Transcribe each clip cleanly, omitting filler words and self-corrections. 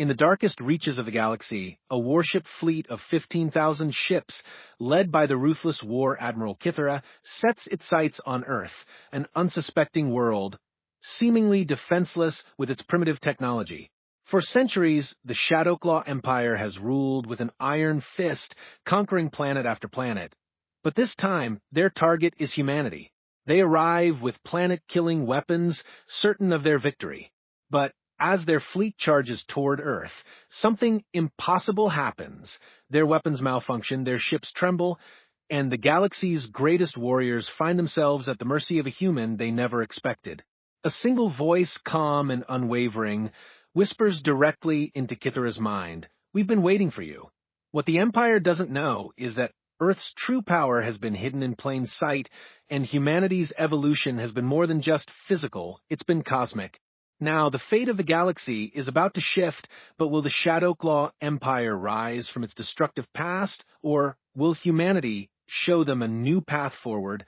In the darkest reaches of the galaxy, a warship fleet of 15,000 ships, led by the ruthless War Admiral Kythera, sets its sights on Earth, an unsuspecting world, seemingly defenseless with its primitive technology. For centuries, the Shadowclaw Empire has ruled with an iron fist, conquering planet after planet. But this time, their target is humanity. They arrive with planet-killing weapons, certain of their victory. But as their fleet charges toward Earth, something impossible happens. Their weapons malfunction, their ships tremble, and the galaxy's greatest warriors find themselves at the mercy of a human they never expected. A single voice, calm and unwavering, whispers directly into Kythera's mind, "We've been waiting for you." What the Empire doesn't know is that Earth's true power has been hidden in plain sight, and humanity's evolution has been more than just physical, it's been cosmic. Now, the fate of the galaxy is about to shift, but will the Shadowclaw Empire rise from its destructive past, or will humanity show them a new path forward?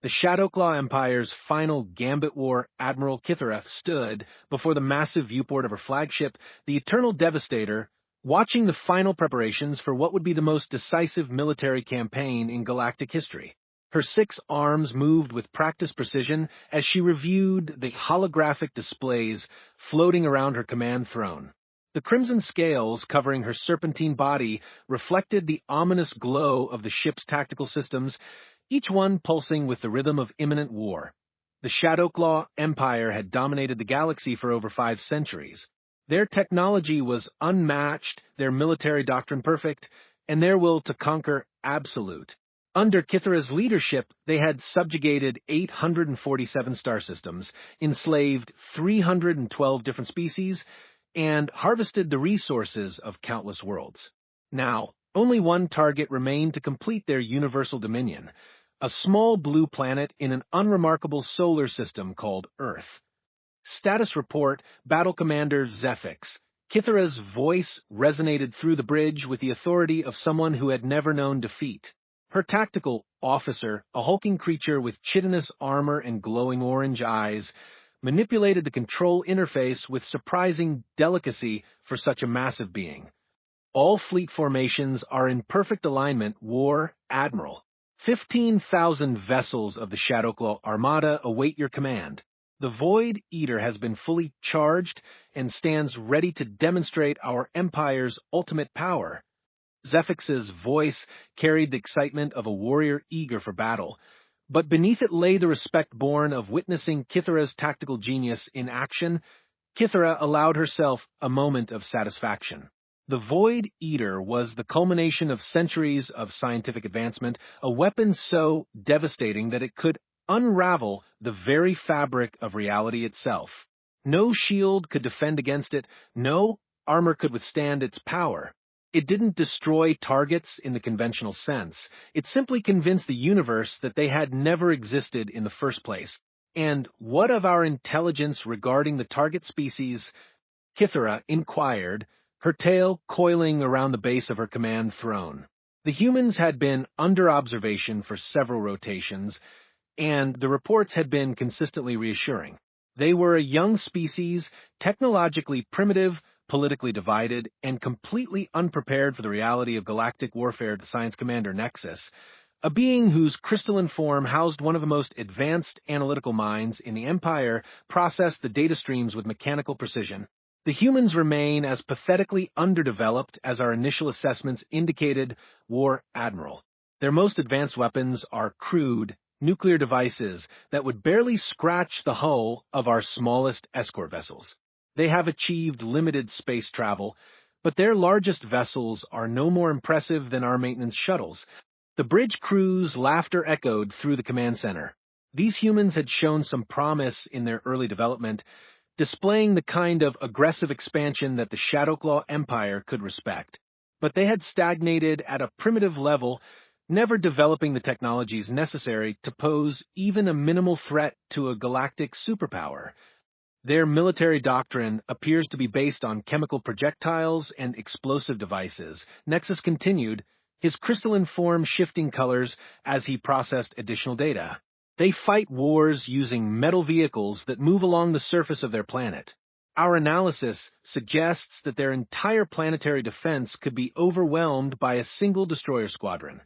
The Shadowclaw Empire's final gambit war, Admiral Kythera, stood before the massive viewport of her flagship, the Eternal Devastator, watching the final preparations for what would be the most decisive military campaign in galactic history. Her 6 arms moved with practiced precision as she reviewed the holographic displays floating around her command throne. The crimson scales covering her serpentine body reflected the ominous glow of the ship's tactical systems, each one pulsing with the rhythm of imminent war. The Shadowclaw Empire had dominated the galaxy for over 5 centuries. Their technology was unmatched, their military doctrine perfect, and their will to conquer absolute. Under Kythera's leadership, they had subjugated 847 star systems, enslaved 312 different species, and harvested the resources of countless worlds. Now, only one target remained to complete their universal dominion, a small blue planet in an unremarkable solar system called Earth. Status report, Battle Commander Zephix. Kythera's voice resonated through the bridge with the authority of someone who had never known defeat. Her tactical officer, a hulking creature with chitinous armor and glowing orange eyes, manipulated the control interface with surprising delicacy for such a massive being. All fleet formations are in perfect alignment, War Admiral. 15,000 vessels of the Shadowclaw Armada await your command. The Void Eater has been fully charged and stands ready to demonstrate our Empire's ultimate power. Zephix's voice carried the excitement of a warrior eager for battle, but beneath it lay the respect born of witnessing Kythera's tactical genius in action. Kythera allowed herself a moment of satisfaction. The Void Eater was the culmination of centuries of scientific advancement, a weapon so devastating that it could unravel the very fabric of reality itself. No shield could defend against it, no armor could withstand its power. It didn't destroy targets in the conventional sense. It simply convinced the universe that they had never existed in the first place. And what of our intelligence regarding the target species? Kythera inquired, her tail coiling around the base of her command throne. The humans had been under observation for several rotations, and the reports had been consistently reassuring. They were a young species, technologically primitive, politically divided, and completely unprepared for the reality of galactic warfare. The Science Commander Nexus, a being whose crystalline form housed one of the most advanced analytical minds in the Empire, processed the data streams with mechanical precision. The humans remain as pathetically underdeveloped as our initial assessments indicated, War Admiral. Their most advanced weapons are crude, nuclear devices that would barely scratch the hull of our smallest escort vessels. They have achieved limited space travel, but their largest vessels are no more impressive than our maintenance shuttles. The bridge crew's laughter echoed through the command center. These humans had shown some promise in their early development, displaying the kind of aggressive expansion that the Shadowclaw Empire could respect. But they had stagnated at a primitive level, never developing the technologies necessary to pose even a minimal threat to a galactic superpower. Their military doctrine appears to be based on chemical projectiles and explosive devices. Nexus continued, his crystalline form shifting colors as he processed additional data. They fight wars using metal vehicles that move along the surface of their planet. Our analysis suggests that their entire planetary defense could be overwhelmed by a single destroyer squadron.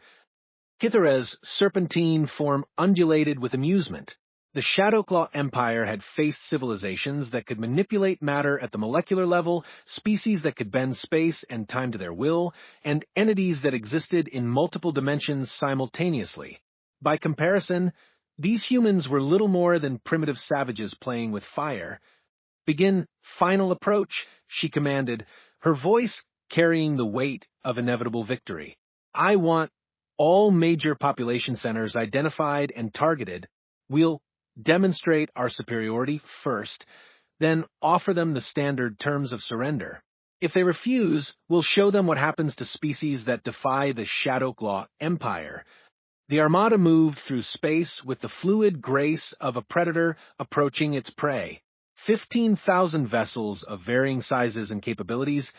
Kythera's serpentine form undulated with amusement. The Shadowclaw Empire had faced civilizations that could manipulate matter at the molecular level, species that could bend space and time to their will, and entities that existed in multiple dimensions simultaneously. By comparison, these humans were little more than primitive savages playing with fire. "Begin final approach," she commanded, her voice carrying the weight of inevitable victory. "I want all major population centers identified and targeted. We'll demonstrate our superiority first, then offer them the standard terms of surrender. If they refuse, we'll show them what happens to species that defy the Shadowclaw Empire." The armada moved through space with the fluid grace of a predator approaching its prey. 15,000 vessels of varying sizes and capabilities,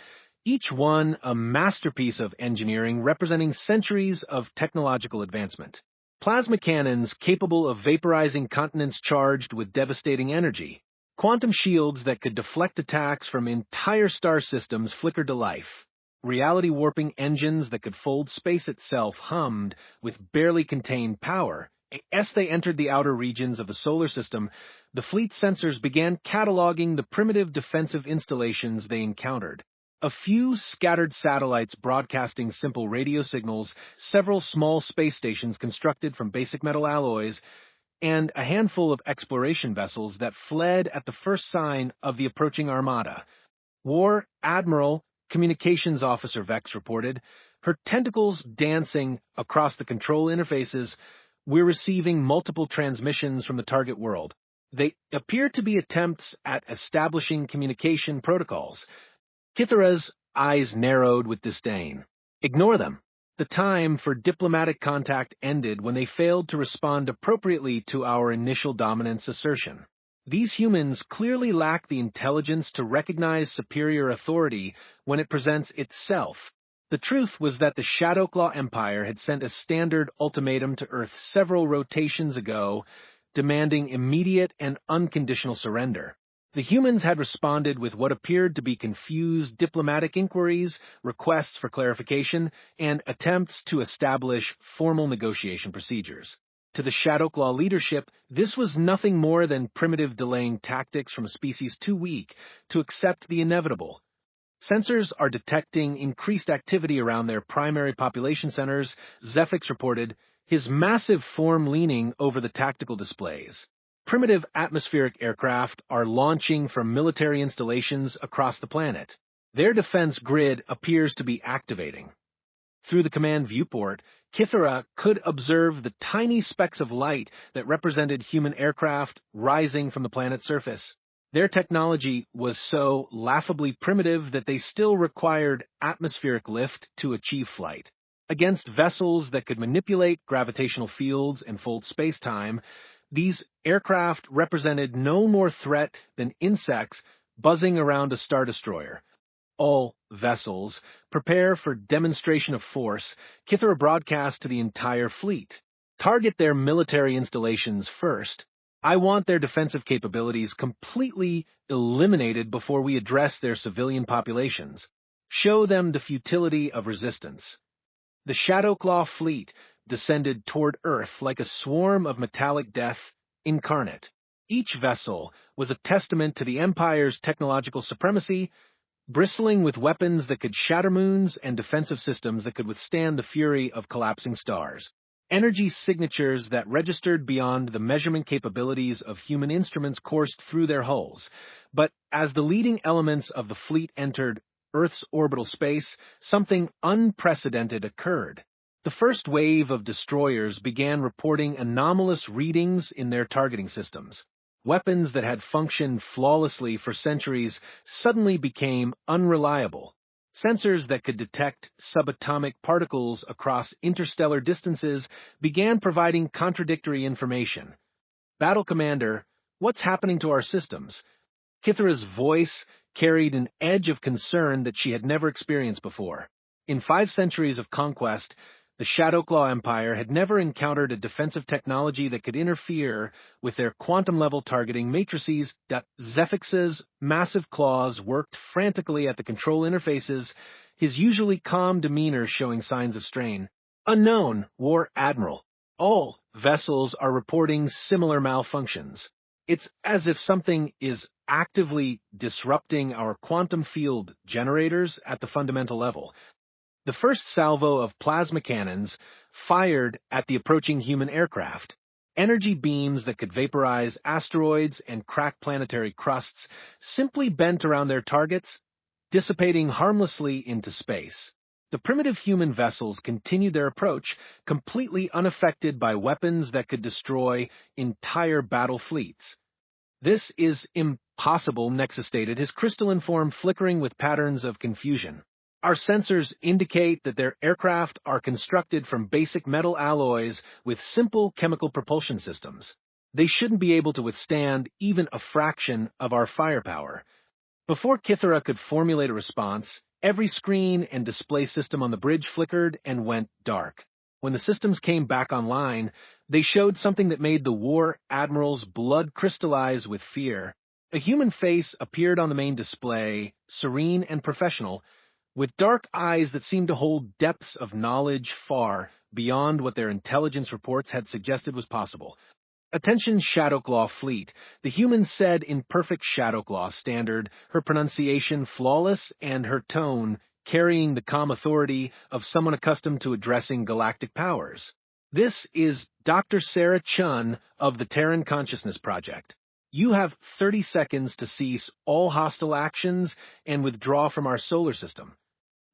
each one a masterpiece of engineering representing centuries of technological advancement. Plasma cannons capable of vaporizing continents charged with devastating energy. Quantum shields that could deflect attacks from entire star systems flickered to life. Reality-warping engines that could fold space itself hummed with barely contained power. As they entered the outer regions of the solar system, the fleet sensors began cataloging the primitive defensive installations they encountered. A few scattered satellites broadcasting simple radio signals, several small space stations constructed from basic metal alloys, and a handful of exploration vessels that fled at the first sign of the approaching armada. War Admiral Communications Officer Vex reported, her tentacles dancing across the control interfaces. "We're receiving multiple transmissions from the target world. They appear to be attempts at establishing communication protocols." Kythera's eyes narrowed with disdain. "Ignore them." The time for diplomatic contact ended when they failed to respond appropriately to our initial dominance assertion. These humans clearly lack the intelligence to recognize superior authority when it presents itself. The truth was that the Shadowclaw Empire had sent a standard ultimatum to Earth several rotations ago, demanding immediate and unconditional surrender. The humans had responded with what appeared to be confused diplomatic inquiries, requests for clarification, and attempts to establish formal negotiation procedures. To the Shadowclaw leadership, this was nothing more than primitive delaying tactics from a species too weak to accept the inevitable. "Sensors are detecting increased activity around their primary population centers," Zephix reported, his massive form leaning over the tactical displays. "Primitive atmospheric aircraft are launching from military installations across the planet. Their defense grid appears to be activating." Through the command viewport, Kythera could observe the tiny specks of light that represented human aircraft rising from the planet's surface. Their technology was so laughably primitive that they still required atmospheric lift to achieve flight. Against vessels that could manipulate gravitational fields and fold space-time, these aircraft represented no more threat than insects buzzing around a star destroyer. "All vessels, prepare for demonstration of force," Kythera broadcast to the entire fleet. "Target their military installations first. I want their defensive capabilities completely eliminated before we address their civilian populations. Show them the futility of resistance." The Shadowclaw fleet descended toward Earth like a swarm of metallic death incarnate. Each vessel was a testament to the Empire's technological supremacy, bristling with weapons that could shatter moons and defensive systems that could withstand the fury of collapsing stars. Energy signatures that registered beyond the measurement capabilities of human instruments coursed through their hulls. But as the leading elements of the fleet entered Earth's orbital space, something unprecedented occurred. The first wave of destroyers began reporting anomalous readings in their targeting systems. Weapons that had functioned flawlessly for centuries suddenly became unreliable. Sensors that could detect subatomic particles across interstellar distances began providing contradictory information. "Battle Commander, what's happening to our systems?" Kythera's voice carried an edge of concern that she had never experienced before. In 5 centuries of conquest, The Shadowclaw Empire had never encountered a defensive technology that could interfere with their quantum-level targeting matrices. Zephix's massive claws worked frantically at the control interfaces, his usually calm demeanor showing signs of strain. Unknown, War Admiral. All vessels are reporting similar malfunctions. It's as if something is actively disrupting our quantum field generators at the fundamental level. The first salvo of plasma cannons fired at the approaching human aircraft. Energy beams that could vaporize asteroids and crack planetary crusts simply bent around their targets, dissipating harmlessly into space. The primitive human vessels continued their approach, completely unaffected by weapons that could destroy entire battle fleets. "This is impossible," Nexus stated, his crystalline form flickering with patterns of confusion. "Our sensors indicate that their aircraft are constructed from basic metal alloys with simple chemical propulsion systems. They shouldn't be able to withstand even a fraction of our firepower." Before Kithara could formulate a response, every screen and display system on the bridge flickered and went dark. When the systems came back online, they showed something that made the War Admiral's blood crystallize with fear. A human face appeared on the main display, serene and professional, with dark eyes that seemed to hold depths of knowledge far beyond what their intelligence reports had suggested was possible. "Attention, Shadowclaw Fleet," the human said in perfect Shadowclaw standard, her pronunciation flawless and her tone carrying the calm authority of someone accustomed to addressing galactic powers. "This is Dr. Sarah Chun of the Terran Consciousness Project. You have 30 seconds to cease all hostile actions and withdraw from our solar system."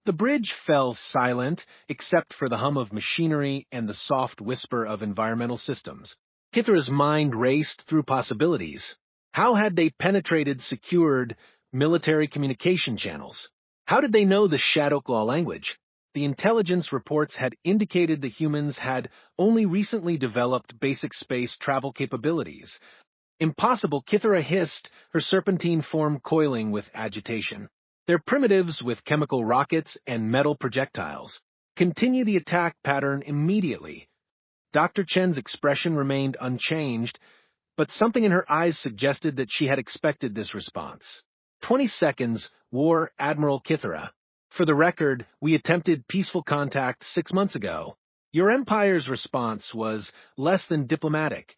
The bridge fell silent, except for the hum of machinery and the soft whisper of environmental systems. Kithara's mind raced through possibilities. How had they penetrated secured military communication channels? How did they know the Shadowclaw language? The intelligence reports had indicated the humans had only recently developed basic space travel capabilities. "Impossible," Kithara hissed, her serpentine form coiling with agitation. "They're primitives with chemical rockets and metal projectiles. Continue the attack pattern immediately." Dr. Chen's expression remained unchanged, but something in her eyes suggested that she had expected this response. 20 seconds, War Admiral Kithara. "For the record, we attempted peaceful contact 6 months ago. Your Empire's response was less than diplomatic.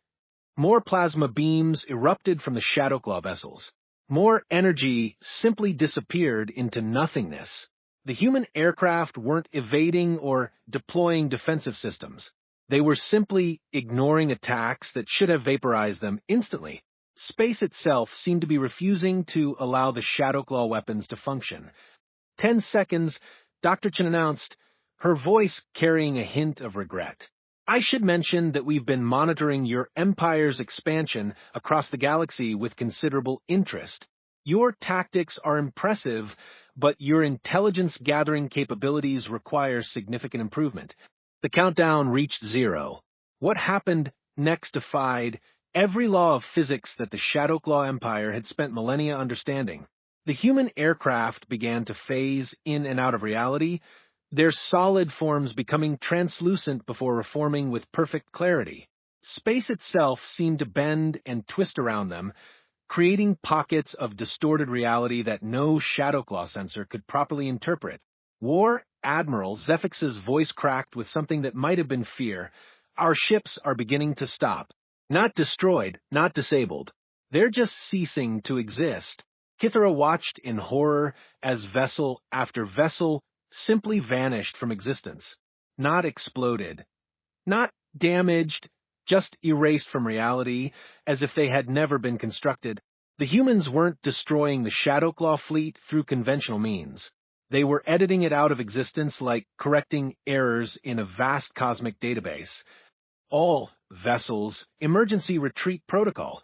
More plasma beams erupted from the Shadowclaw vessels. More energy simply disappeared into nothingness. The human aircraft weren't evading or deploying defensive systems. They were simply ignoring attacks that should have vaporized them instantly. Space itself seemed to be refusing to allow the Shadowclaw weapons to function." 10 seconds, Dr. Chen announced, her voice carrying a hint of regret. "I should mention that we've been monitoring your Empire's expansion across the galaxy with considerable interest. Your tactics are impressive, but your intelligence-gathering capabilities require significant improvement." The countdown reached 0. What happened next defied every law of physics that the Shadowclaw Empire had spent millennia understanding. The human aircraft began to phase in and out of reality, their solid forms becoming translucent before reforming with perfect clarity. Space itself seemed to bend and twist around them, creating pockets of distorted reality that no Shadowclaw sensor could properly interpret. War Admiral Zephix's voice cracked with something that might have been fear. "Our ships are beginning to stop. Not destroyed, not disabled. They're just ceasing to exist." Kithara watched in horror as vessel after vessel simply vanished from existence. Not exploded. Not damaged, just erased from reality, as if they had never been constructed. The humans weren't destroying the Shadowclaw fleet through conventional means. They were editing it out of existence like correcting errors in a vast cosmic database. "All vessels, emergency retreat protocol."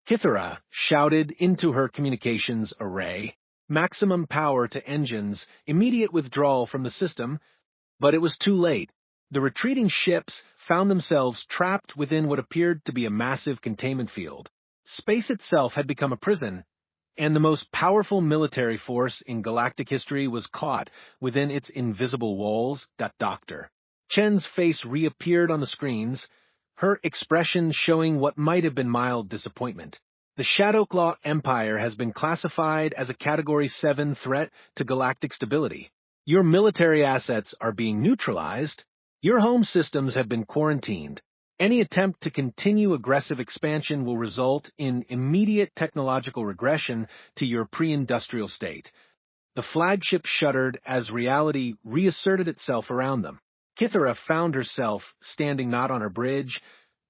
Kithara shouted into her communications array. "Maximum power to engines, immediate withdrawal from the system." But it was too late. The retreating ships found themselves trapped within what appeared to be a massive containment field. Space itself had become a prison, and the most powerful military force in galactic history was caught within its invisible walls. Dr. Chen's face reappeared on the screens, her expression showing what might have been mild disappointment. The Shadowclaw Empire has been classified as a Category 7 threat to galactic stability. Your military assets are being neutralized. Your home systems have been quarantined. Any attempt to continue aggressive expansion will result in immediate technological regression to your pre-industrial state. The flagship shuddered as reality reasserted itself around them. Kythera found herself standing not on her bridge,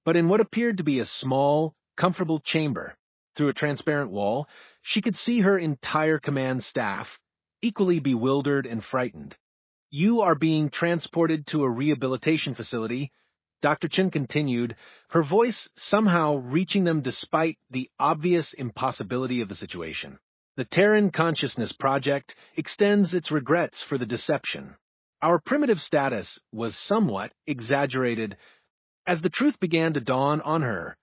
but in what appeared to be a small, comfortable chamber. Through a transparent wall, she could see her entire command staff, equally bewildered and frightened. "You are being transported to a rehabilitation facility," Dr. Chen continued, her voice somehow reaching them despite the obvious impossibility of the situation. "The Terran Consciousness Project extends its regrets for the deception. Our primitive status was somewhat exaggerated." As the truth began to dawn on her,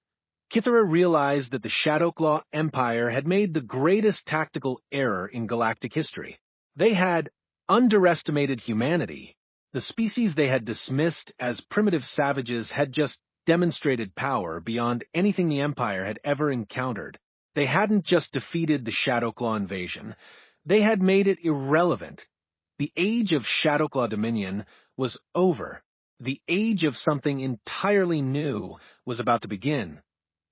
Kythera realized that the Shadowclaw Empire had made the greatest tactical error in galactic history. They had underestimated humanity. The species they had dismissed as primitive savages had just demonstrated power beyond anything the Empire had ever encountered. They hadn't just defeated the Shadowclaw invasion, they had made it irrelevant. The age of Shadowclaw dominion was over. The age of something entirely new was about to begin.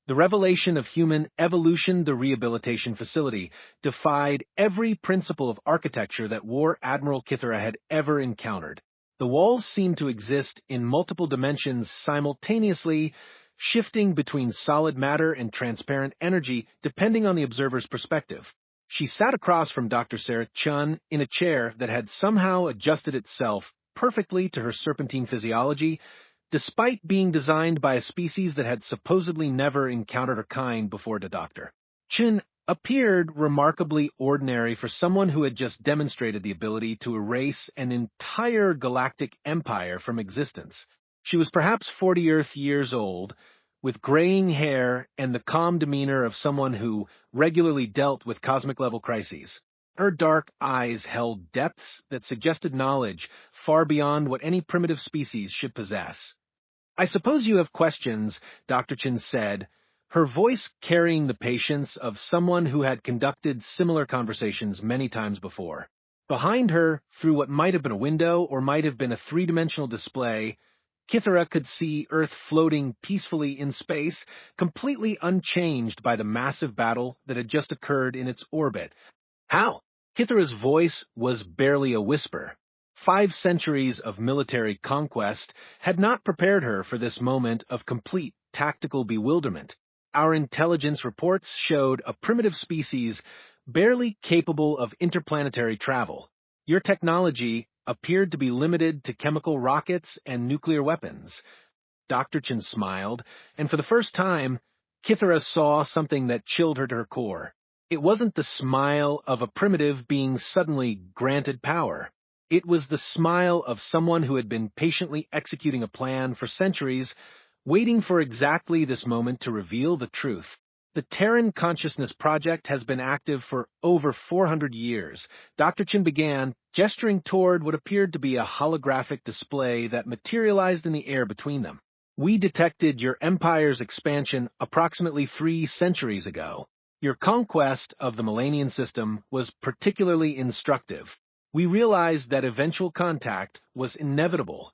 The revelation of human evolution, the rehabilitation facility, defied every principle of architecture that War Admiral Kythera had ever encountered. The walls seemed to exist in multiple dimensions simultaneously, shifting between solid matter and transparent energy depending on the observer's perspective. She sat across from Dr. Sarah Chun in a chair that had somehow adjusted itself perfectly to her serpentine physiology, despite being designed by a species that had supposedly never encountered her kind before the doctor. Chun appeared remarkably ordinary for someone who had just demonstrated the ability to erase an entire galactic empire from existence. She was perhaps 40 Earth years old, with graying hair and the calm demeanor of someone who regularly dealt with cosmic-level crises. Her dark eyes held depths that suggested knowledge far beyond what any primitive species should possess. "I suppose you have questions," Dr. Chen said, her voice carrying the patience of someone who had conducted similar conversations many times before. Behind her, through what might have been a window or might have been a three-dimensional display, Kythera could see Earth floating peacefully in space, completely unchanged by the massive battle that had just occurred in its orbit. "How?" Kythera's voice was barely a whisper. 5 centuries of military conquest had not prepared her for this moment of complete tactical bewilderment. "Our intelligence reports showed a primitive species barely capable of interplanetary travel. Your technology appeared to be limited to chemical rockets and nuclear weapons." Dr. Chen smiled, and for the first time, Kythera saw something that chilled her to her core. It wasn't the smile of a primitive being suddenly granted power. It was the smile of someone who had been patiently executing a plan for centuries, waiting for exactly this moment to reveal the truth. "The Terran Consciousness Project has been active for over 400 years. Dr. Chen began, gesturing toward what appeared to be a holographic display that materialized in the air between them. "We detected your empire's expansion approximately 3 centuries ago. Your conquest of the Millennium system was particularly instructive. We realized that eventual contact was inevitable."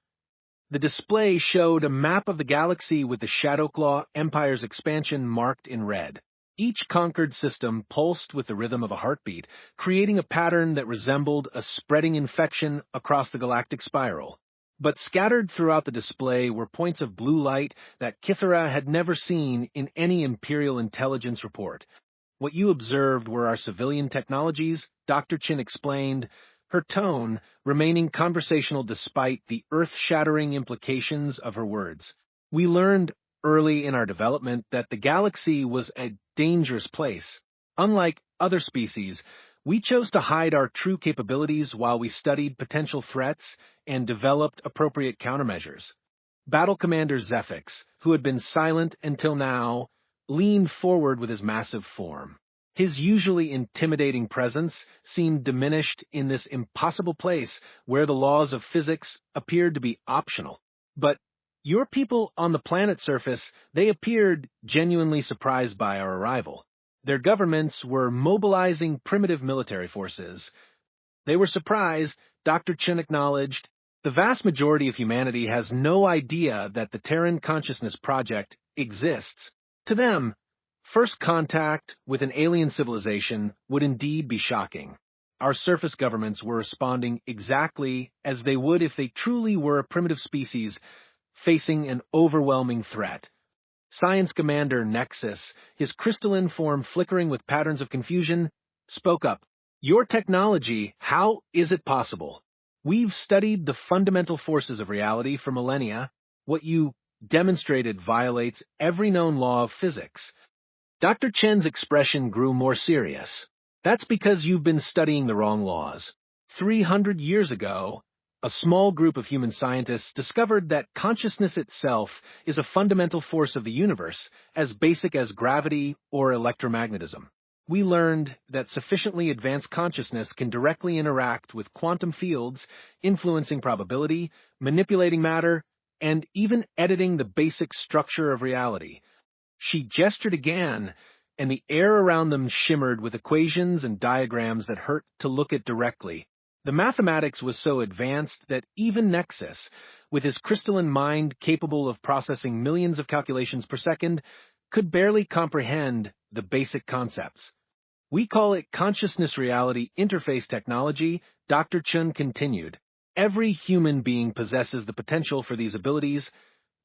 The display showed a map of the galaxy with the Shadowclaw Empire's expansion marked in red. Each conquered system pulsed with the rhythm of a heartbeat, creating a pattern that resembled a spreading infection across the galactic spiral. But scattered throughout the display were points of blue light that Kythera had never seen in any Imperial intelligence report. "What you observed were our civilian technologies," Dr. Chen explained, her tone remaining conversational despite the earth-shattering implications of her words. "We learned early in our development that the galaxy was a dangerous place. Unlike other species, we chose to hide our true capabilities while we studied potential threats and developed appropriate countermeasures." Battle Commander Zephix, who had been silent until now, leaned forward with his massive form. His usually intimidating presence seemed diminished in this impossible place where the laws of physics appeared to be optional. But your people on the planet's surface, they appeared genuinely surprised by our arrival. Their governments were mobilizing primitive military forces. They were surprised, Dr. Chen acknowledged. The vast majority of humanity has no idea that the Terran Consciousness Project exists. To them, first contact with an alien civilization would indeed be shocking. Our surface governments were responding exactly as they would if they truly were a primitive species facing an overwhelming threat. Science Commander Nexus, his crystalline form flickering with patterns of confusion, spoke up. Your technology, how is it possible? We've studied the fundamental forces of reality for millennia. What you demonstrated violates every known law of physics. Dr. Chen's expression grew more serious. That's because you've been studying the wrong laws. 300 years ago, a small group of human scientists discovered that consciousness itself is a fundamental force of the universe, as basic as gravity or electromagnetism. We learned that sufficiently advanced consciousness can directly interact with quantum fields, influencing probability, manipulating matter, and even editing the basic structure of reality. She gestured again, and the air around them shimmered with equations and diagrams that hurt to look at directly. The mathematics was so advanced that even Nexus, with his crystalline mind capable of processing millions of calculations per second, could barely comprehend the basic concepts. We call it consciousness reality interface technology, Dr. Chun continued. Every human being possesses the potential for these abilities,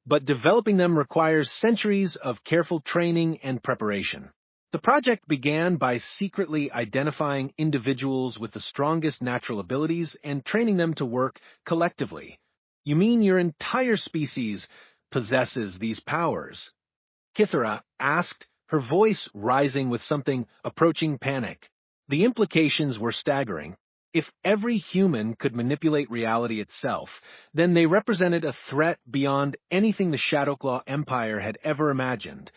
but developing them requires centuries of careful training and preparation. The project began by secretly identifying individuals with the strongest natural abilities and training them to work collectively. You mean your entire species possesses these powers? Kithara asked, her voice rising with something approaching panic. The implications were staggering. If every human could manipulate reality itself, then they represented a threat beyond anything the Shadowclaw Empire had ever imagined.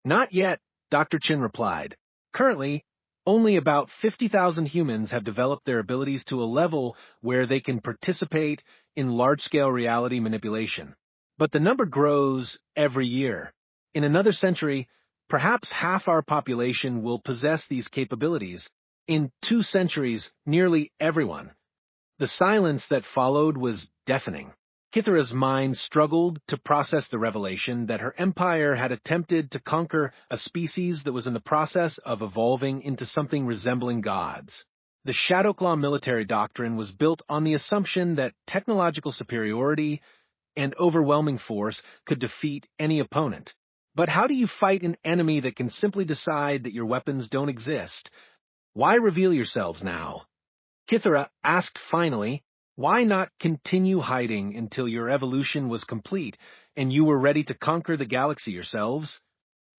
Not yet, Dr. Chin replied. Currently, only about 50,000 humans have developed their abilities to a level where they can participate in large-scale reality manipulation. But the number grows every year. In another century, perhaps half our population will possess these capabilities. In 2 centuries, nearly everyone. The silence that followed was deafening. Kithara's mind struggled to process the revelation that her empire had attempted to conquer a species that was in the process of evolving into something resembling gods. The Shadowclaw military doctrine was built on the assumption that technological superiority and overwhelming force could defeat any opponent. But how do you fight an enemy that can simply decide that your weapons don't exist? Why reveal yourselves now? Kithara asked finally, why not continue hiding until your evolution was complete and you were ready to conquer the galaxy yourselves?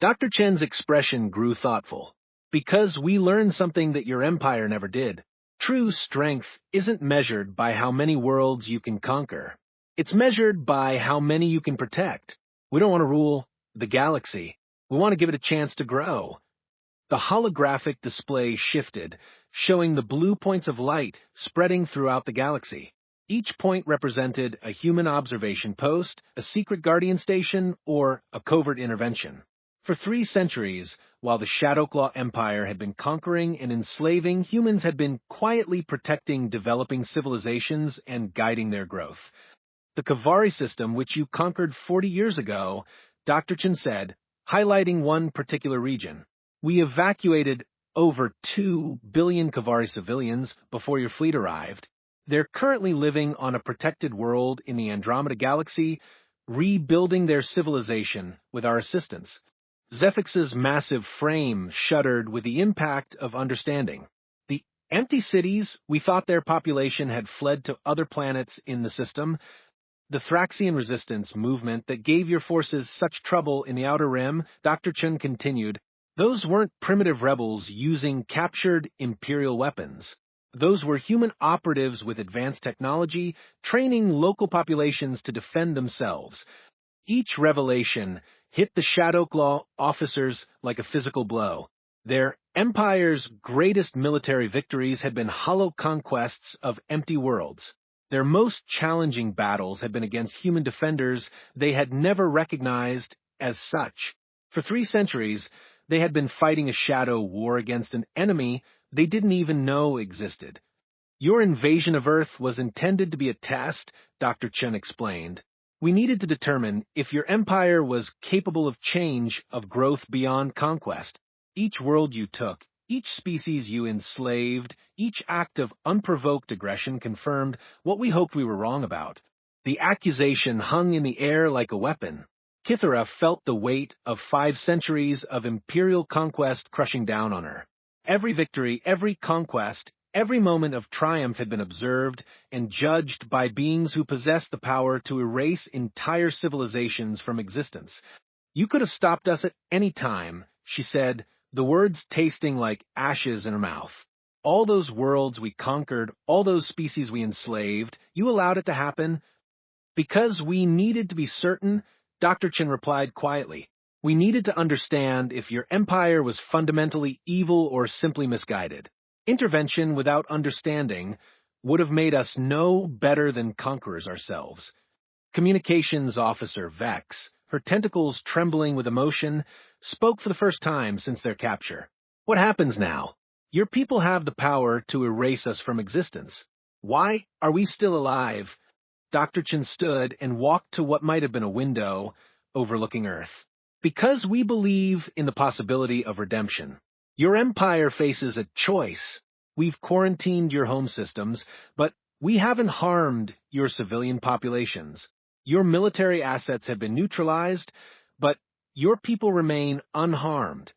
Dr. Chen's expression grew thoughtful. Because we learned something that your empire never did. True strength isn't measured by how many worlds you can conquer. It's measured by how many you can protect. We don't want to rule the galaxy. We want to give it a chance to grow. The holographic display shifted, showing the blue points of light spreading throughout the galaxy. Each point represented a human observation post, a secret guardian station, or a covert intervention. For 3 centuries, while the Shadowclaw Empire had been conquering and enslaving, humans had been quietly protecting developing civilizations and guiding their growth. The Kavari system, which you conquered 40 years ago, Dr. Chen said, highlighting one particular region. We evacuated over 2 billion Kavari civilians before your fleet arrived. They're currently living on a protected world in the Andromeda Galaxy, rebuilding their civilization with our assistance. Zephix's massive frame shuddered with the impact of understanding. The empty cities, we thought their population had fled to other planets in the system. The Thraxian resistance movement that gave your forces such trouble in the Outer Rim, Dr. Chun continued, those weren't primitive rebels using captured Imperial weapons. Those were human operatives with advanced technology, training local populations to defend themselves. Each revelation hit the Shadowclaw officers like a physical blow. Their empire's greatest military victories had been hollow conquests of empty worlds. Their most challenging battles had been against human defenders they had never recognized as such. For 3 centuries, they had been fighting a shadow war against an enemy they didn't even know existed. Your invasion of Earth was intended to be a test, Dr. Chen explained. We needed to determine if your empire was capable of change, of growth beyond conquest. Each world you took, each species you enslaved, each act of unprovoked aggression confirmed what we hoped we were wrong about. The accusation hung in the air like a weapon. Kithara felt the weight of 5 centuries of imperial conquest crushing down on her. Every victory, every conquest, every moment of triumph had been observed and judged by beings who possessed the power to erase entire civilizations from existence. You could have stopped us at any time, she said, the words tasting like ashes in her mouth. All those worlds we conquered, all those species we enslaved, you allowed it to happen? Because we needed to be certain, Dr. Chen replied quietly. We needed to understand if your empire was fundamentally evil or simply misguided. Intervention without understanding would have made us no better than conquerors ourselves. Communications Officer Vex, her tentacles trembling with emotion, spoke for the first time since their capture. What happens now? Your people have the power to erase us from existence. Why are we still alive? Dr. Chen stood and walked to what might have been a window overlooking Earth. Because we believe in the possibility of redemption. Your empire faces a choice. We've quarantined your home systems, but we haven't harmed your civilian populations. Your military assets have been neutralized, but your people remain unharmed.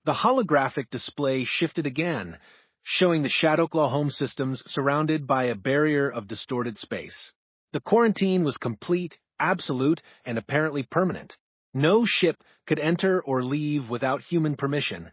The holographic display shifted again, showing the Shadowclaw home systems surrounded by a barrier of distorted space. The quarantine was complete, absolute, and apparently permanent. No ship could enter or leave without human permission.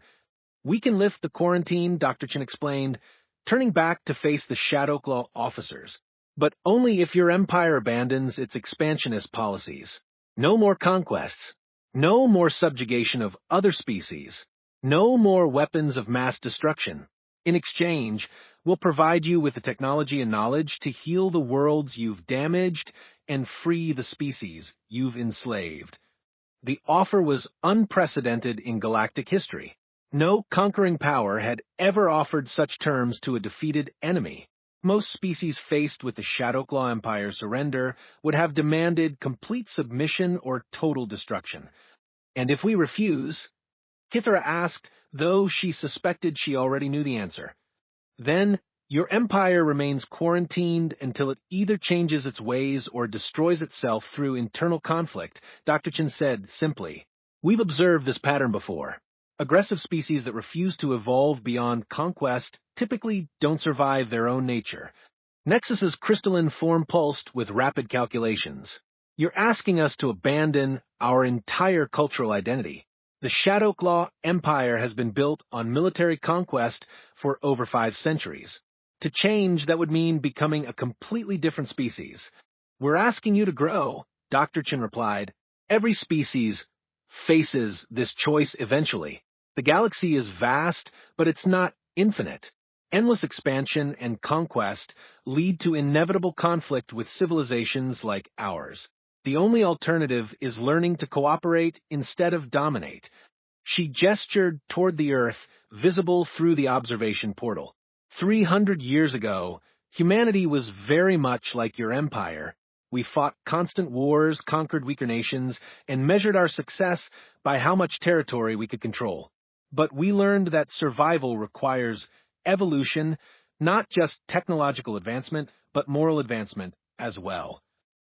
We can lift the quarantine, Dr. Chen explained, turning back to face the Shadowclaw officers. But only if your empire abandons its expansionist policies. No more conquests. No more subjugation of other species. No more weapons of mass destruction. In exchange, we'll provide you with the technology and knowledge to heal the worlds you've damaged and free the species you've enslaved. The offer was unprecedented in galactic history. No conquering power had ever offered such terms to a defeated enemy. Most species faced with the Shadowclaw Empire's surrender would have demanded complete submission or total destruction. And if we refuse, Kithara asked, though she suspected she already knew the answer, then your empire remains quarantined until it either changes its ways or destroys itself through internal conflict, Dr. Chen said simply. We've observed this pattern before. Aggressive species that refuse to evolve beyond conquest typically don't survive their own nature. Nexus's crystalline form pulsed with rapid calculations. You're asking us to abandon our entire cultural identity. The Shadowclaw Empire has been built on military conquest for over 5 centuries. To change, that would mean becoming a completely different species. We're asking you to grow, Dr. Chen replied. Every species faces this choice eventually. The galaxy is vast, but it's not infinite. Endless expansion and conquest lead to inevitable conflict with civilizations like ours. The only alternative is learning to cooperate instead of dominate. She gestured toward the Earth, visible through the observation portal. 300 years ago, humanity was very much like your empire. We fought constant wars, conquered weaker nations, and measured our success by how much territory we could control. But we learned that survival requires evolution, not just technological advancement, but moral advancement as well.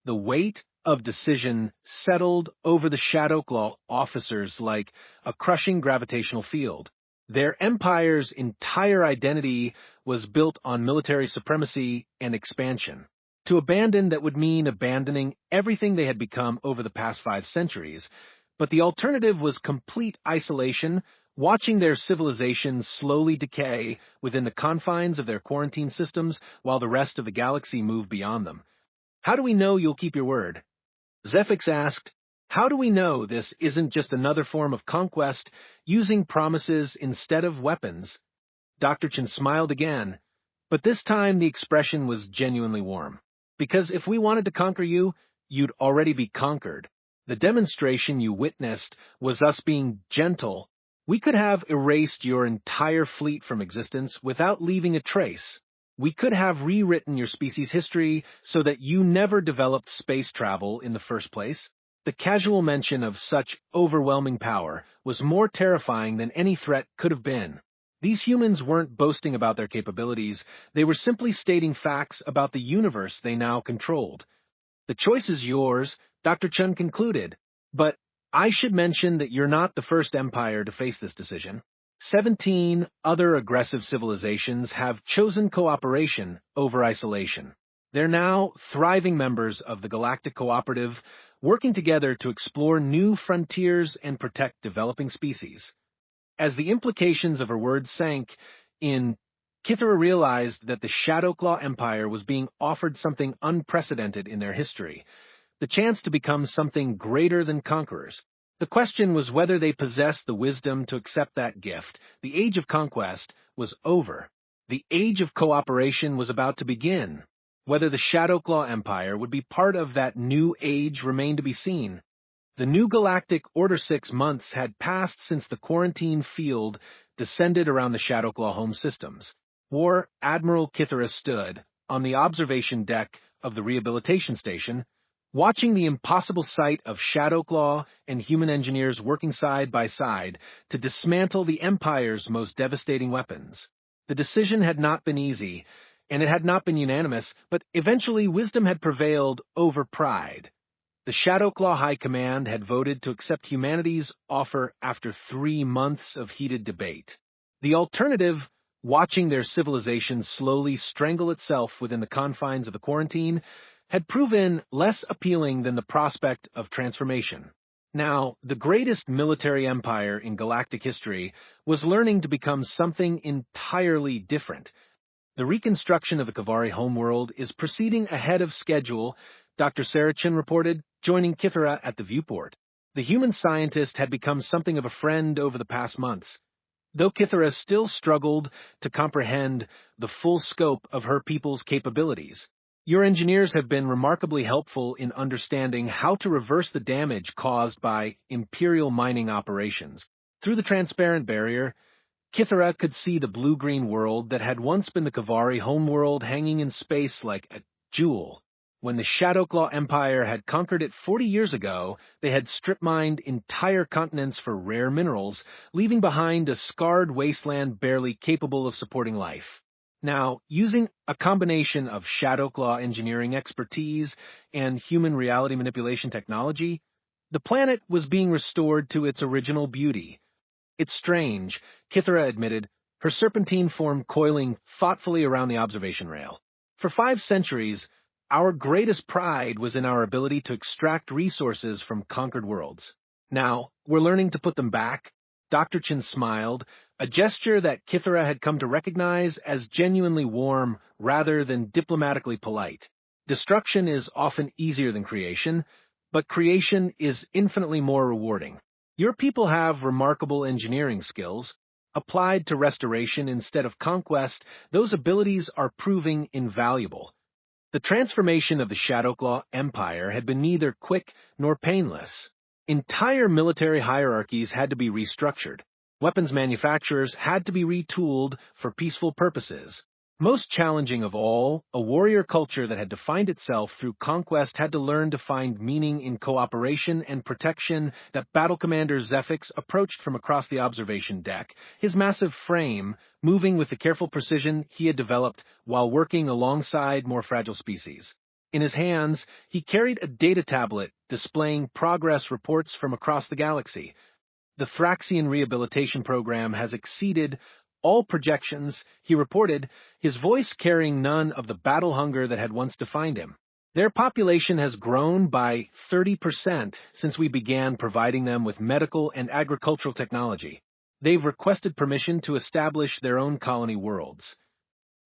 The weight of decision settled over the Shadowclaw officers like a crushing gravitational field. Their empire's entire identity was built on military supremacy and expansion. To abandon that would mean abandoning everything they had become over the past 5 centuries, but the alternative was complete isolation, watching their civilization slowly decay within the confines of their quarantine systems while the rest of the galaxy moved beyond them. How do we know you'll keep your word? Zephix asked, how do we know this isn't just another form of conquest using promises instead of weapons? Dr. Chen smiled again, but this time the expression was genuinely warm. Because if we wanted to conquer you, you'd already be conquered. The demonstration you witnessed was us being gentle. We could have erased your entire fleet from existence without leaving a trace. We could have rewritten your species' history so that you never developed space travel in the first place. The casual mention of such overwhelming power was more terrifying than any threat could have been. These humans weren't boasting about their capabilities, they were simply stating facts about the universe they now controlled. The choice is yours, Dr. Chun concluded, but I should mention that you're not the first empire to face this decision. 17 other aggressive civilizations have chosen cooperation over isolation. They're now thriving members of the Galactic Cooperative, working together to explore new frontiers and protect developing species. As the implications of her words sank in, Kithara realized that the Shadowclaw Empire was being offered something unprecedented in their history, the chance to become something greater than conquerors. The question was whether they possessed the wisdom to accept that gift. The age of conquest was over. The age of cooperation was about to begin. Whether the Shadowclaw Empire would be part of that new age remained to be seen. The new galactic Order 6 months had passed since the quarantine field descended around the Shadowclaw home systems. War Admiral Kithara stood on the observation deck of the rehabilitation station, watching the impossible sight of Shadowclaw and human engineers working side by side to dismantle the Empire's most devastating weapons. The decision had not been easy, and it had not been unanimous, but eventually wisdom had prevailed over pride. The Shadowclaw High Command had voted to accept humanity's offer after 3 months of heated debate. The alternative, watching their civilization slowly strangle itself within the confines of the quarantine, had proven less appealing than the prospect of transformation. Now, the greatest military empire in galactic history was learning to become something entirely different. The reconstruction of the Kavari homeworld is proceeding ahead of schedule, Dr. Sarachin reported, joining Kithara at the viewport. The human scientist had become something of a friend over the past months. Though Kithara still struggled to comprehend the full scope of her people's capabilities, your engineers have been remarkably helpful in understanding how to reverse the damage caused by Imperial mining operations. Through the transparent barrier, Kithara could see the blue-green world that had once been the Kavari homeworld hanging in space like a jewel. When the Shadowclaw Empire had conquered it 40 years ago, they had strip-mined entire continents for rare minerals, leaving behind a scarred wasteland barely capable of supporting life. Now, using a combination of Shadowclaw engineering expertise and human reality manipulation technology, the planet was being restored to its original beauty. It's strange, Kithara admitted, her serpentine form coiling thoughtfully around the observation rail. For 5 centuries, our greatest pride was in our ability to extract resources from conquered worlds. Now, we're learning to put them back. Dr. Chin smiled, a gesture that Kithara had come to recognize as genuinely warm rather than diplomatically polite. Destruction is often easier than creation, but creation is infinitely more rewarding. Your people have remarkable engineering skills. Applied to restoration instead of conquest, those abilities are proving invaluable. The transformation of the Shadowclaw Empire had been neither quick nor painless. Entire military hierarchies had to be restructured. Weapons manufacturers had to be retooled for peaceful purposes. Most challenging of all, a warrior culture that had defined itself through conquest had to learn to find meaning in cooperation and protection that Battle Commander Zephix approached from across the observation deck, his massive frame moving with the careful precision he had developed while working alongside more fragile species. In his hands, he carried a data tablet displaying progress reports from across the galaxy. The Thraxian rehabilitation program has exceeded all projections, he reported, his voice carrying none of the battle hunger that had once defined him. Their population has grown by 30% since we began providing them with medical and agricultural technology. They've requested permission to establish their own colony worlds.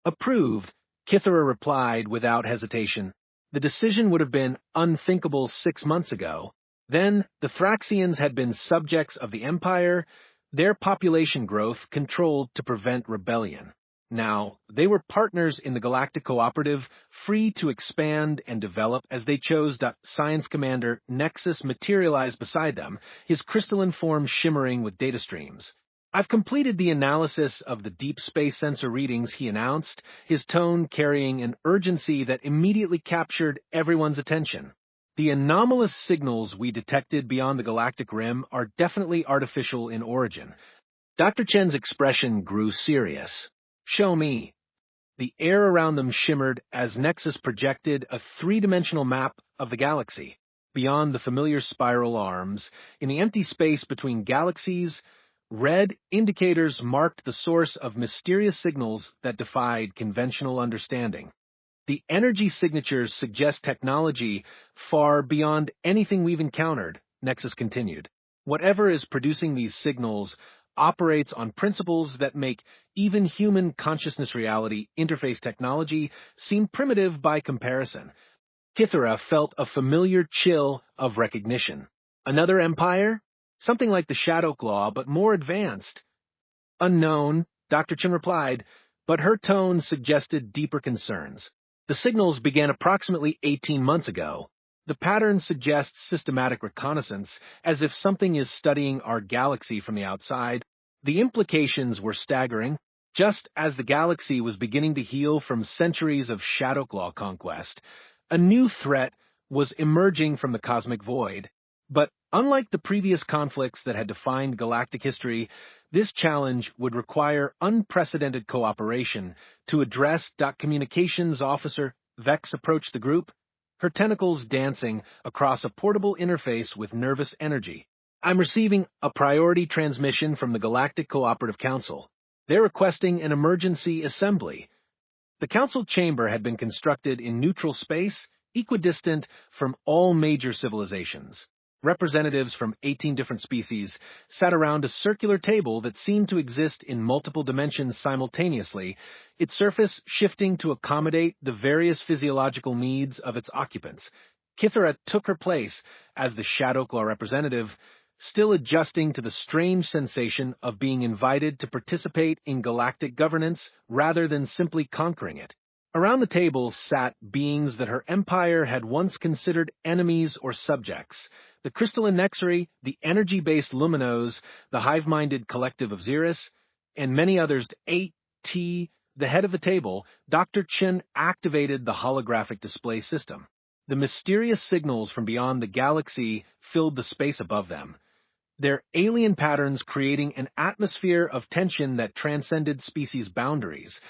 Approved, Kithara replied without hesitation. The decision would have been unthinkable 6 months ago. Then, the Thraxians had been subjects of the Empire, their population growth controlled to prevent rebellion. Now, they were partners in the Galactic Cooperative, free to expand and develop as they chose. Science Commander Nexus materialized beside them, his crystalline form shimmering with data streams. I've completed the analysis of the deep space sensor readings, he announced, his tone carrying an urgency that immediately captured everyone's attention. The anomalous signals we detected beyond the galactic rim are definitely artificial in origin. Dr. Chen's expression grew serious. Show me. The air around them shimmered as Nexus projected a three-dimensional map of the galaxy. Beyond the familiar spiral arms, in the empty space between galaxies, red indicators marked the source of mysterious signals that defied conventional understanding. The energy signatures suggest technology far beyond anything we've encountered, Nexus continued. Whatever is producing these signals operates on principles that make even human consciousness reality interface technology seem primitive by comparison. Kithara felt a familiar chill of recognition. Another empire? Something like the Shadow Claw, but more advanced. Unknown, Dr. Chen replied, but her tone suggested deeper concerns. The signals began approximately 18 months ago. The pattern suggests systematic reconnaissance, as if something is studying our galaxy from the outside. The implications were staggering. Just as the galaxy was beginning to heal from centuries of Shadowclaw conquest, a new threat was emerging from the cosmic void. But unlike the previous conflicts that had defined galactic history, this challenge would require unprecedented cooperation to address. Communications Officer Vex approached the group, her tentacles dancing across a portable interface with nervous energy. I'm receiving a priority transmission from the Galactic Cooperative Council. They're requesting an emergency assembly. The council chamber had been constructed in neutral space, equidistant from all major civilizations. Representatives from 18 different species sat around a circular table that seemed to exist in multiple dimensions simultaneously, its surface shifting to accommodate the various physiological needs of its occupants. Kithara took her place as the Shadowclaw representative, still adjusting to the strange sensation of being invited to participate in galactic governance rather than simply conquering it. Around the table sat beings that her empire had once considered enemies or subjects. The crystalline Nexery, the energy-based Luminos, the hive-minded collective of Xeris, and many others. The head of the table, Dr. Chen activated the holographic display system. The mysterious signals from beyond the galaxy filled the space above them, their alien patterns creating an atmosphere of tension that transcended species boundaries.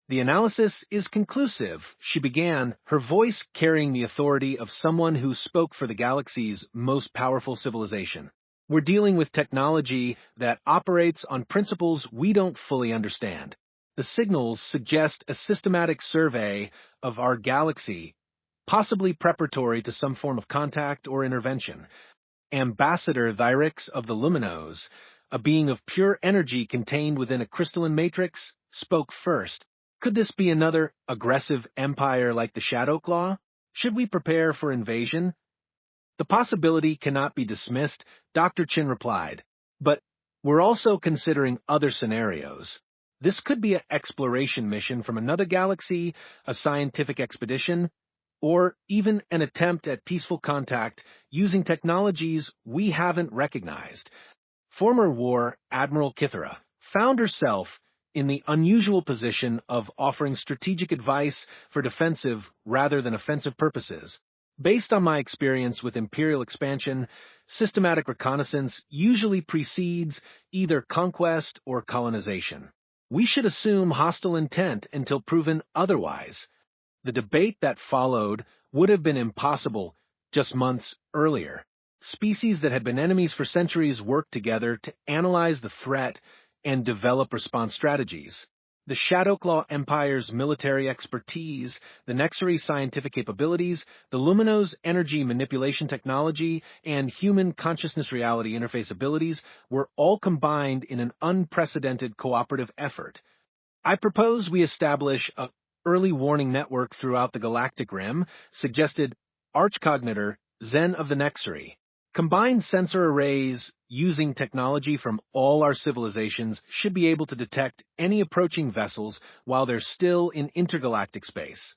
The analysis is conclusive, she began, her voice carrying the authority of someone who spoke for the galaxy's most powerful civilization. We're dealing with technology that operates on principles we don't fully understand. The signals suggest a systematic survey of our galaxy, possibly preparatory to some form of contact or intervention. Ambassador Thyrix of the Luminos, a being of pure energy contained within a crystalline matrix, spoke first. Could this be another aggressive empire like the Shadowclaw? Should we prepare for invasion? The possibility cannot be dismissed, Dr. Chen replied. But we're also considering other scenarios. This could be an exploration mission from another galaxy, a scientific expedition, or even an attempt at peaceful contact using technologies we haven't recognized. Former War Admiral Kithara found herself in the unusual position of offering strategic advice for defensive rather than offensive purposes. Based on my experience with Imperial expansion, systematic reconnaissance usually precedes either conquest or colonization. We should assume hostile intent until proven otherwise. The debate that followed would have been impossible just months earlier. Species that had been enemies for centuries worked together to analyze the threat and develop response strategies. The Shadowclaw Empire's military expertise, the Nexery's scientific capabilities, the Luminos' energy manipulation technology, and human consciousness reality interface abilities were all combined in an unprecedented cooperative effort. I propose we establish an early warning network throughout the galactic rim, suggested Archcognitor Zen of the Nexery. Combined sensor arrays using technology from all our civilizations should be able to detect any approaching vessels while they're still in intergalactic space.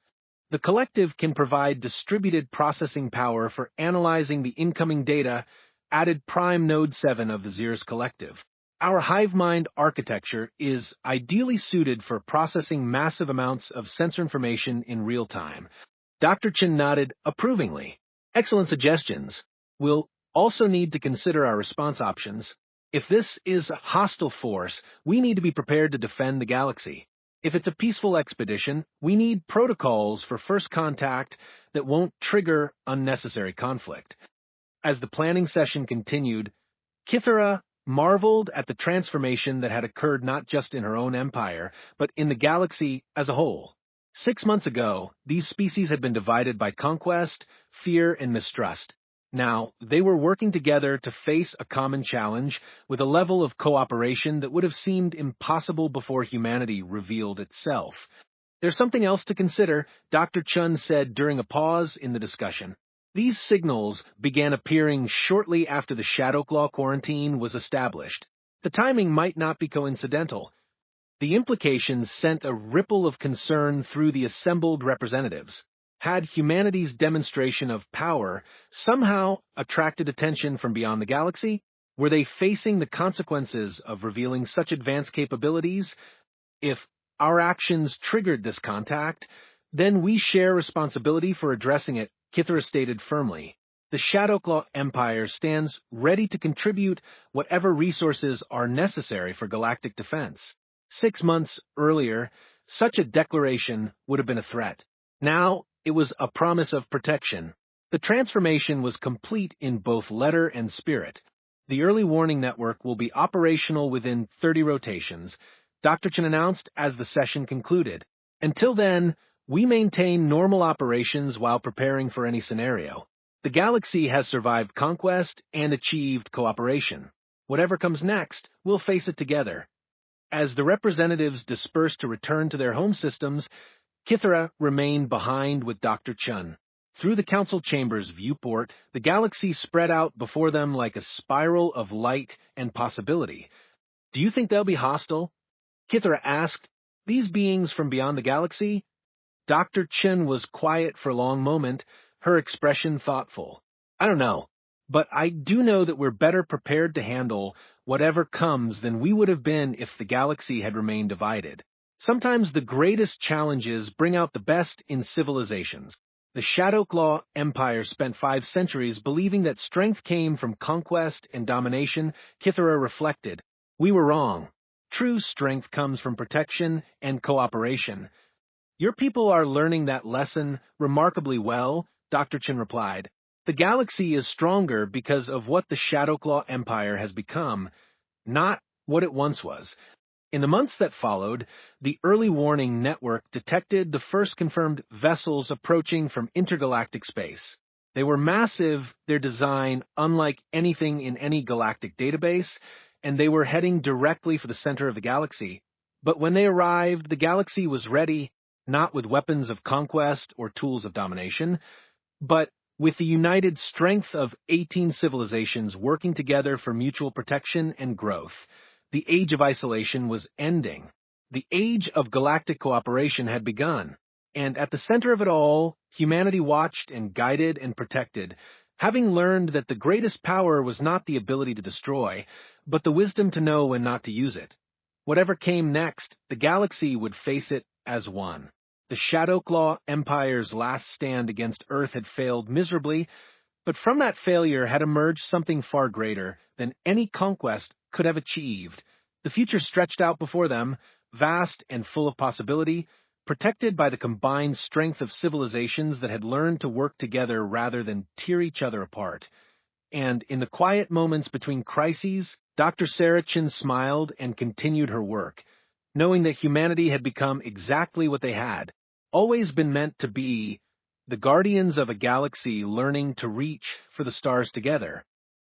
The collective can provide distributed processing power for analyzing the incoming data, added Prime Node 7 of the Xeris Collective. Our hive mind architecture is ideally suited for processing massive amounts of sensor information in real time. Dr. Chen nodded approvingly. Excellent suggestions. We'll also need to consider our response options. If this is a hostile force, we need to be prepared to defend the galaxy. If it's a peaceful expedition, we need protocols for first contact that won't trigger unnecessary conflict. As the planning session continued, Kithara marveled at the transformation that had occurred not just in her own empire, but in the galaxy as a whole. 6 months ago, these species had been divided by conquest, fear, and mistrust. Now, they were working together to face a common challenge with a level of cooperation that would have seemed impossible before humanity revealed itself. There's something else to consider, Dr. Chun said during a pause in the discussion. These signals began appearing shortly after the Shadowclaw quarantine was established. The timing might not be coincidental. The implications sent a ripple of concern through the assembled representatives. Had humanity's demonstration of power somehow attracted attention from beyond the galaxy? Were they facing the consequences of revealing such advanced capabilities? If our actions triggered this contact, then we share responsibility for addressing it, Kithara stated firmly. The Shadowclaw Empire stands ready to contribute whatever resources are necessary for galactic defense. 6 months earlier, such a declaration would have been a threat. Now, it was a promise of protection. The transformation was complete in both letter and spirit. The early warning network will be operational within 30 rotations, Dr. Chen announced as the session concluded. Until then, we maintain normal operations while preparing for any scenario. The galaxy has survived conquest and achieved cooperation. Whatever comes next, we'll face it together. As the representatives dispersed to return to their home systems, Kithara remained behind with Dr. Chun. Through the council chamber's viewport, the galaxy spread out before them like a spiral of light and possibility. Do you think they'll be hostile? Kithara asked. These beings from beyond the galaxy? Dr. Chen was quiet for a long moment, her expression thoughtful. I don't know, but I do know that we're better prepared to handle whatever comes than we would have been if the galaxy had remained divided. Sometimes the greatest challenges bring out the best in civilizations. The Shadowclaw Empire spent 5 centuries believing that strength came from conquest and domination. Kithara reflected. We were wrong. True strength comes from protection and cooperation. Your people are learning that lesson remarkably well, Dr. Chen replied. The galaxy is stronger because of what the Shadowclaw Empire has become, not what it once was. In the months that followed, the early warning network detected the first confirmed vessels approaching from intergalactic space. They were massive, their design unlike anything in any galactic database, and they were heading directly for the center of the galaxy. But when they arrived, the galaxy was ready, not with weapons of conquest or tools of domination, but with the united strength of 18 civilizations working together for mutual protection and growth. The age of isolation was ending. The age of galactic cooperation had begun, and at the center of it all, humanity watched and guided and protected, having learned that the greatest power was not the ability to destroy, but the wisdom to know when not to use it. Whatever came next, the galaxy would face it as one. The Shadowclaw Empire's last stand against Earth had failed miserably, but from that failure had emerged something far greater than any conquest could have achieved. The future stretched out before them, vast and full of possibility, protected by the combined strength of civilizations that had learned to work together rather than tear each other apart. And in the quiet moments between crises, Dr. Sarachin smiled and continued her work, knowing that humanity had become exactly what they had, always been meant to be, the guardians of a galaxy learning to reach for the stars together.